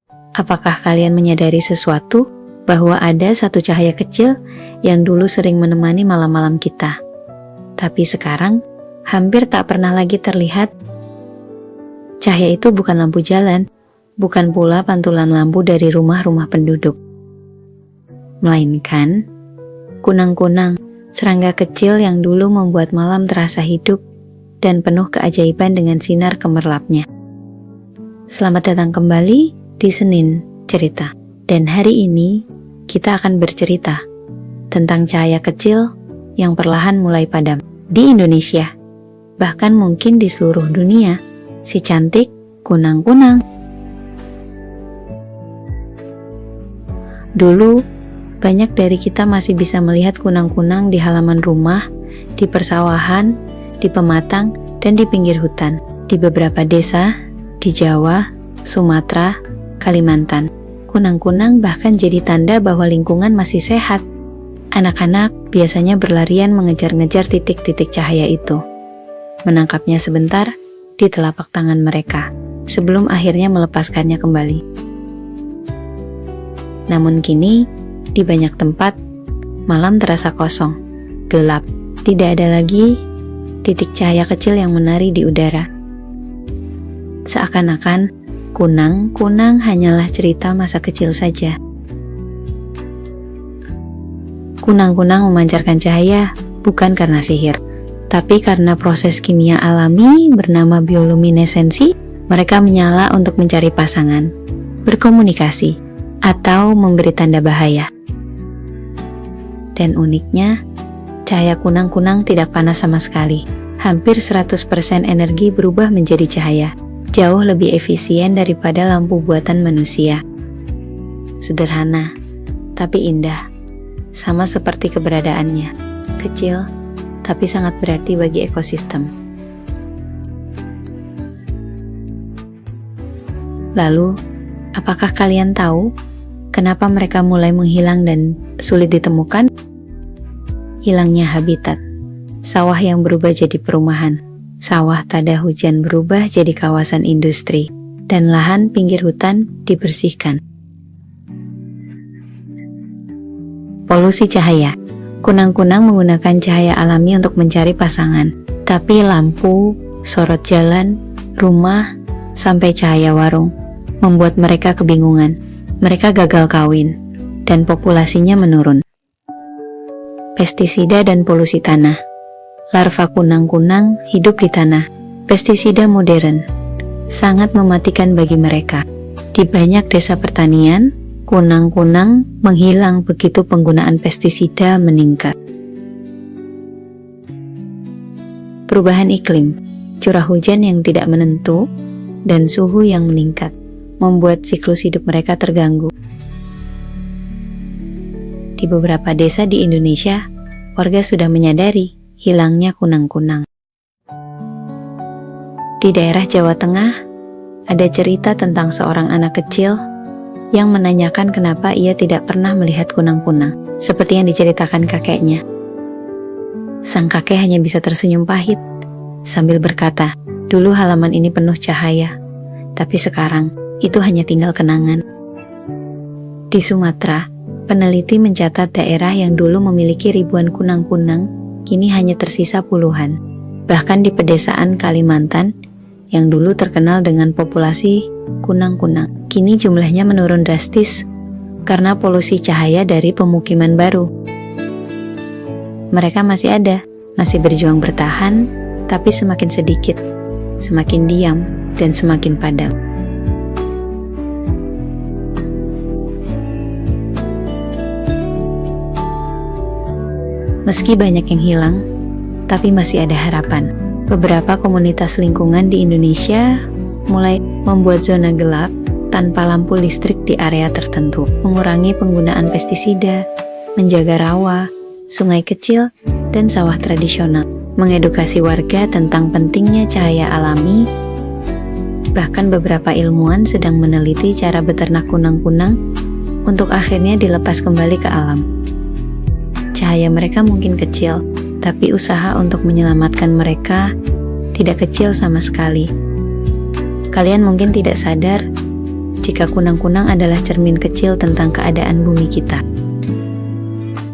Apakah kalian menyadari sesuatu? Bahwa ada satu cahaya kecil yang dulu sering menemani malam-malam kita. Tapi sekarang, hampir tak pernah lagi terlihat. Cahaya itu bukan lampu jalan, bukan pula pantulan lampu dari rumah-rumah penduduk. Melainkan, kunang-kunang, serangga kecil yang dulu membuat malam terasa hidup dan penuh keajaiban dengan sinar gemerlapnya. Selamat datang kembali di Senin Cerita. Dan hari ini, kita akan bercerita tentang cahaya kecil yang perlahan mulai padam. Di Indonesia, bahkan mungkin di seluruh dunia, si cantik kunang-kunang. Dulu, banyak dari kita masih bisa melihat kunang-kunang di halaman rumah, di persawahan, di pematang, dan di pinggir hutan. Di beberapa desa, di Jawa, Sumatera, Kalimantan, kunang-kunang bahkan jadi tanda bahwa lingkungan masih sehat. Anak-anak biasanya berlarian mengejar-ngejar titik-titik cahaya itu, menangkapnya sebentar di telapak tangan mereka, sebelum akhirnya melepaskannya kembali. Namun kini, di banyak tempat, malam terasa kosong, gelap. Tidak ada lagi titik cahaya kecil yang menari di udara. Seakan-akan, kunang-kunang hanyalah cerita masa kecil saja. Kunang-kunang memancarkan cahaya bukan karena sihir, tapi karena proses kimia alami bernama bioluminesensi. Mereka menyala untuk mencari pasangan, berkomunikasi, atau memberi tanda bahaya. Dan uniknya, cahaya kunang-kunang tidak panas sama sekali. Hampir 100% energi berubah menjadi cahaya. Jauh lebih efisien daripada lampu buatan manusia. Sederhana, tapi indah. Sama seperti keberadaannya. Kecil, tapi sangat berarti bagi ekosistem. Lalu, apakah kalian tahu kenapa mereka mulai menghilang dan sulit ditemukan? Hilangnya habitat. Sawah yang berubah jadi perumahan. Sawah tada hujan berubah jadi kawasan industri. Dan lahan pinggir hutan dibersihkan. Polusi cahaya. Kunang-kunang menggunakan cahaya alami untuk mencari pasangan. Tapi lampu, sorot jalan, rumah, sampai cahaya warung membuat mereka kebingungan. Mereka gagal kawin, dan populasinya menurun. Pestisida dan polusi tanah. Larva kunang-kunang hidup di tanah. Pestisida modern sangat mematikan bagi mereka. Di banyak desa pertanian, kunang-kunang menghilang begitu penggunaan pestisida meningkat. Perubahan iklim, curah hujan yang tidak menentu, dan suhu yang meningkat membuat siklus hidup mereka terganggu. Di beberapa desa di Indonesia, warga sudah menyadari hilangnya kunang-kunang. Di daerah Jawa Tengah, ada cerita tentang seorang anak kecil yang menanyakan kenapa ia tidak pernah melihat kunang-kunang, seperti yang diceritakan kakeknya. Sang kakek hanya bisa tersenyum pahit, sambil berkata, "Dulu halaman ini penuh cahaya, tapi sekarang itu hanya tinggal kenangan." Di Sumatera, peneliti mencatat daerah yang dulu memiliki ribuan kunang-kunang, kini hanya tersisa puluhan. Bahkan di pedesaan Kalimantan, yang dulu terkenal dengan populasi kunang-kunang, kini jumlahnya menurun drastis karena polusi cahaya dari pemukiman baru. Mereka masih ada, masih berjuang bertahan, tapi semakin sedikit, semakin diam, dan semakin padam. Meski banyak yang hilang, tapi masih ada harapan. Beberapa komunitas lingkungan di Indonesia mulai membuat zona gelap tanpa lampu listrik di area tertentu, mengurangi penggunaan pestisida, menjaga rawa, sungai kecil, dan sawah tradisional, mengedukasi warga tentang pentingnya cahaya alami. Bahkan beberapa ilmuwan sedang meneliti cara beternak kunang-kunang untuk akhirnya dilepas kembali ke alam. Cahaya mereka mungkin kecil, tapi usaha untuk menyelamatkan mereka tidak kecil sama sekali. Kalian mungkin tidak sadar jika kunang-kunang adalah cermin kecil tentang keadaan bumi kita.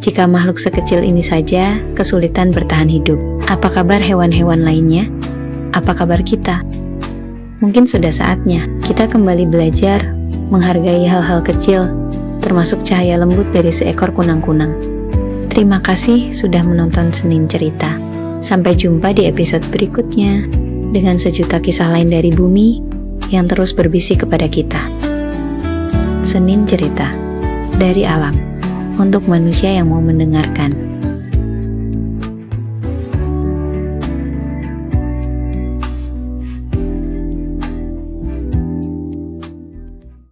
Jika makhluk sekecil ini saja kesulitan bertahan hidup, apa kabar hewan-hewan lainnya? Apa kabar kita? Mungkin sudah saatnya kita kembali belajar menghargai hal-hal kecil, termasuk cahaya lembut dari seekor kunang-kunang. Terima kasih sudah menonton Senin Cerita. Sampai jumpa di episode berikutnya dengan sejuta kisah lain dari bumi yang terus berbisik kepada kita. Senin Cerita, dari alam untuk manusia yang mau mendengarkan.